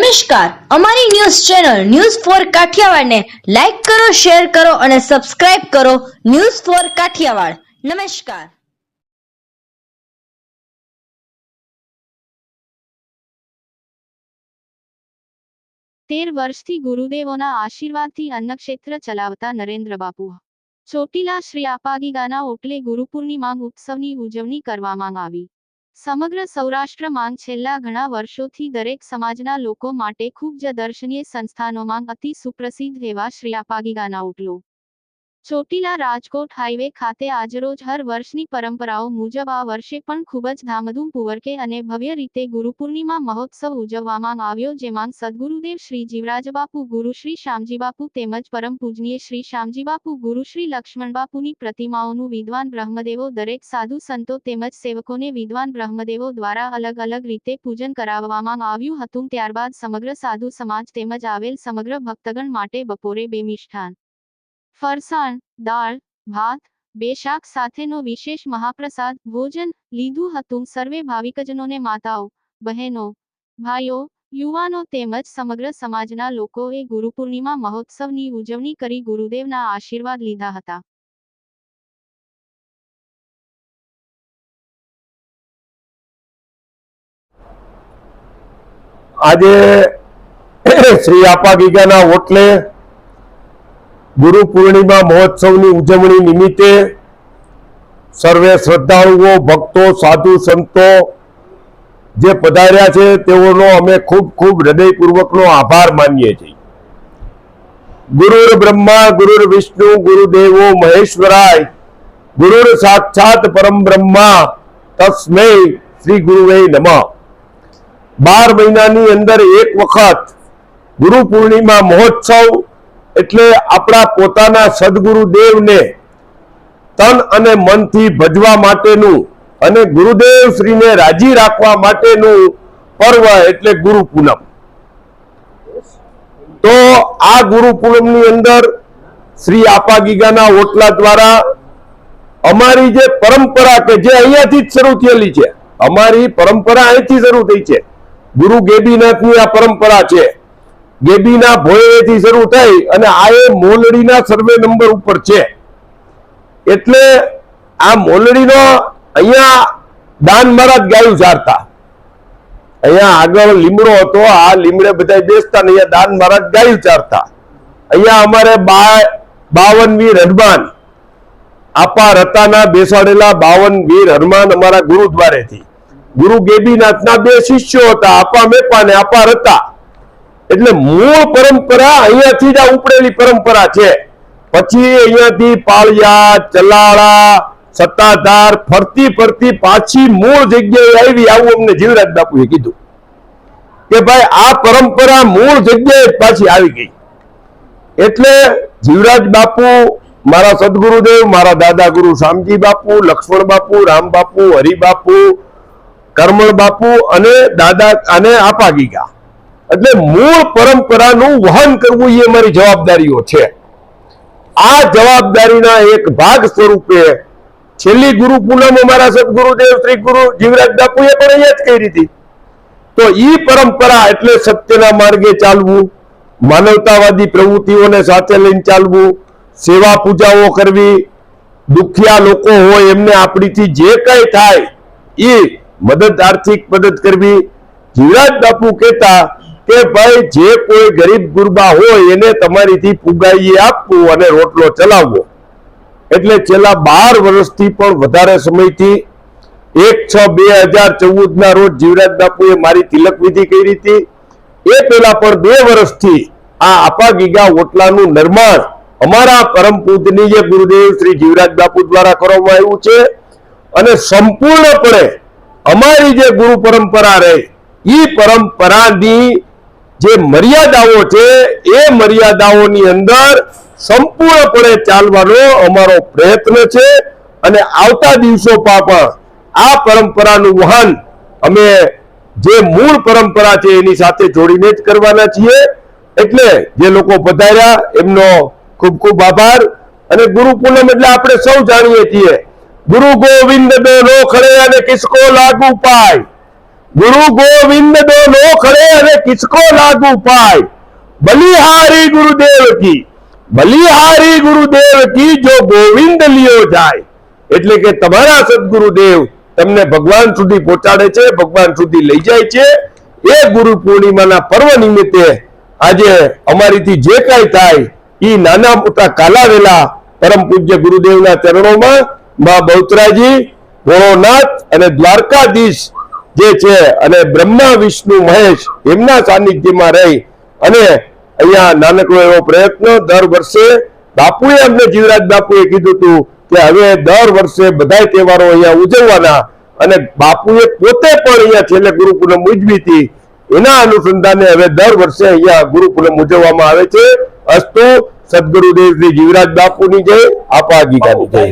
નમસ્કાર, અમારી news channel news for Kathiawad ને લાઈક કરો, શેર કરો અને સબસ્ક્રાઇબ કરો. News for Kathiawad. નમસ્કાર. 13 વર્ષથી ગુરુદેવોના આશીર્વાદથી અન્નક્ષેત્ર ચલાવતા નરેન્દ્ર બાપુ ચોટીલા શ્રી આપાગીગાના ઓટલે ગુરુપૂર્ણિમા ઉત્સવની ઉજવણી કરવામાં આવી. સમગ્ર સૌરાષ્ટ્રમાં છેલ્લા ઘણા વર્ષોથી દરેક સમાજના લોકો માટે ખૂબ જ દર્શનીય સંસ્થાનોમાં અતિ સુપ્રસિદ્ધ એવા શ્રી આપાગીગાના ઓટલો ચોટીલા રાજકોટ હાઈવે ખાતે આજરોજ હર વર્ષની પરંપરાઓ મુજબ આ વર્ષે પણ ખૂબ જ ધામધૂમપૂર્વકે અને ભવ્ય રીતે ગુરુપૂર્ણિમા મહોત્સવ ઉજવવામાં આવ્યો, જેમાં સદગુરુદેવ શ્રી જીવરાજબાપુ, ગુરુશ્રી શામજીબાપુ તેમજ પરમ પૂજનીય શ્રી શામજીબાપુ, ગુરુશ્રી લક્ષ્મણબાપુની પ્રતિમાઓનું વિદ્વાન બ્રહ્મદેવો, દરેક સાધુ સંતો તેમજ સેવકોને વિદ્વાન બ્રહ્મદેવો દ્વારા અલગ અલગ રીતે પૂજન કરાવવામાં આવ્યું હતું. ત્યારબાદ સમગ્ર સાધુ સમાજ તેમજ આવેલ સમગ્ર ભક્તગણ માટે બપોરે 2 મિષ્ઠાન, ફરસાણ, દાળ, ભાત, 2 શાક સાથેનો વિશેષ મહાપ્રસાદ ભોજન લીધું હતું. સર્વે ભાવિકજનોને માતાઓ, બહેનો, ભાઈઓ, યુવાનો તેમજ સમગ્ર સમાજના લોકોએ ગુરુપૂર્ણિમા મહોત્સવની ઉજવણી કરી ગુરુદેવના આશીર્વાદ લીધા હતા. આજે શ્રી આપાગીગાના ઓટલે ગુરુ પૂર્ણિમા મહોત્સવની ઉજવણી નિમિત્તે સર્વે શ્રદ્ધાળુઓ, ભક્તો, સાધુ સંતો જે પધાર્યા છે તેઓનો અમે ખૂબ ખૂબ હૃદયપૂર્વકનો આભાર માનીએ છીએ. ગુરુર બ્રહ્મા ગુરુર વિષ્ણુ ગુરુદેવો મહેશ્વરાય ગુરુર સાક્ષાત પરમ બ્રહ્મા તસ્મૈ શ્રી ગુરુવે નમઃ. 12 મહિનાની અંદર એક વખત ગુરુ પૂર્ણિમા મહોત્સવ એટલે આપણા પોતાના સદગુરુદેવને તન અને મનથી ભજવા માટેનું અને ગુરુદેવ શ્રીને રાજી રાખવા માટેનું પર્વ એટલે ગુરુ પૂનમ. તો આ ગુરુ પૂનમની અંદર શ્રી આપાગીગાના ઓટલા દ્વારા અમારી જે પરંપરા કે જે અહીંયાથી જ શરૂ થયેલી છે, અમારી પરંપરા અહીંથી શરૂ થઈ છે. ગુરુ ગેબીનાથની આ પરંપરા છે. ગેબીના ભોયથી શરૂ થઈ અને આ એ મોલડીના સર્વે નંબર ઉપર છે. એટલે આ મોલડીનો અહીંયા દાન મહારાજ ગાયું ચારતા, અહીંયા આગળ લીમડો હતો, આ લીમડે બધા બેસતા ને અહીંયા દાન મહારાજ ગાયું ચારતા. અહીંયા અમારે 52 વીર હનુમાન આપા રતાના બેસાડેલા 52 વીર હનુમાન અમારા ગુરુદ્વારેથી ગુરુ ગેબીનાથના 2 શિષ્યો હતા, આપા મેપા ને આપા રતા. એટલે મૂળ પરંપરા અહીંયાથી જ આ ઉપડેલી પરંપરા છે. પછી અહીંયાથી પાળિયા, ચલાળા, સત્તાધાર ફરતી ફરતી પાછી મૂળ જગ્યાએ આવી. આવું અમને જીવરાજ બાપુએ કીધું કે ભાઈ આ પરંપરા મૂળ જગ્યાએ પાછી આવી ગઈ. એટલે જીવરાજ બાપુ, મારા સદગુરુદેવ, મારા દાદા ગુરુ શામજી બાપુ, લક્ષ્મણ બાપુ, રામ બાપુ, હરિબાપુ, કરમણ બાપુ અને દાદા અને આપાગીગા, એટલે મૂળ પરંપરાનું વહન કરવું એ અમારી જવાબદારીઓ છે. આ જવાબદારીના એક ભાગ સ્વરૂપે છેલ્લી ગુરુ પૂનમ અમારા સદગુરુદેવ શ્રી ગુરુ જીવરાજ બાપુએ પણ અહીંયા જ કરી હતી. તો ઈ પરંપરા એટલે સત્યના માર્ગે ચાલવું, માનવતાવાદી પ્રવૃત્તિઓને સાથે લઈને ચાલવું, સેવા પૂજાઓ કરવી, દુખિયા લોકો હોય એમને આપણીથી જે કઈ થાય એ મદદ, આર્થિક મદદ કરવી. જીવરાજ બાપુ કહેતા કે ભાઈ જે કોઈ ગરીબ ગુરબા હોય એને તમારીથી પુગાઈએ આપવું અને રોટલો ચલાવવો. એટલે છેલ્લા 12 વર્ષથી પણ વધારે સમયથી 1/6/2014 ના રોજ જીવરાજ બાપુએ મારી તિલક વિધિ કરી હતી. એ પહેલા પણ 2 વર્ષથી આ આપાગીગા ઓટલાનું નિર્માણ અમારા પરમ પૂજનીય ગુરુદેવ શ્રી જીવરાજ બાપુ દ્વારા કરવામાં આવ્યું છે. અને સંપૂર્ણપણે અમારી જે ગુરુ પરંપરા રહી એ પરંપરાની જે મર્યાદાઓ છે એ મર્યાદાઓની અંદર સંપૂર્ણપણે ચાલવાનો અમારો પ્રયત્ન છે. અને આવતા દિવસોમાં પણ આ પરંપરાનું વહન અમે જે મૂળ પરંપરા છે એની સાથે જોડીને જ કરવાના છીએ. એટલે જે લોકો પધાર્યા એમનો ખૂબ ખૂબ આભાર. અને ગુરુ પૂનમ એટલે આપણે સૌ જાણીએ છીએ, ગુરુ ગોવિંદ દોનો ખડે અને કિસકો લાગુ પાય, गुरु गोविंद दोनों खड़े अरे किसको लागू पाए, बलिहारी गुरुदेव की जो गोविंद लियो जाए। એટલે કે તમારા સદગુરુદેવ તમને ભગવાન સુધી પહોંચાડે છે, ભગવાન સુધી લઈ જાય છે। એ ગુરુ પૂર્ણિમાના પર્વ નિમિત્તે આજે અમારીથી જે કાંઈ થાય એ નાના મોટા કાલાવેલા પરમ પૂજ્ય ગુરુદેવના ચરણોમાં માં બહુચરાજી, ભોળોનાથ અને દ્વારકાધીશ જે છે અને બ્રહ્મા વિષ્ણુ મહેશ એમના સાનિધ્યમાં રહી અને અહીંયા નાનકડો એવો પ્રયત્ન દર વર્ષે બાપુએ અમને જીવરાજ બાપુએ કીધું હતું કે હવે દર વર્ષે બધા તહેવારો અહીંયા ઉજવવાના અને બાપુએ પોતે પણ અહીંયા છેલ્લે ગુરુ પૂનમ ઉજવી હતી એના અનુસંધાને હવે દર વર્ષે અહીંયા ગુરુ પૂનમ ઉજવવામાં આવે છે। અસ્તુ સદગુરુદેવ શ્રી જીવરાજ બાપુની જય, આપા ગીગાની જય।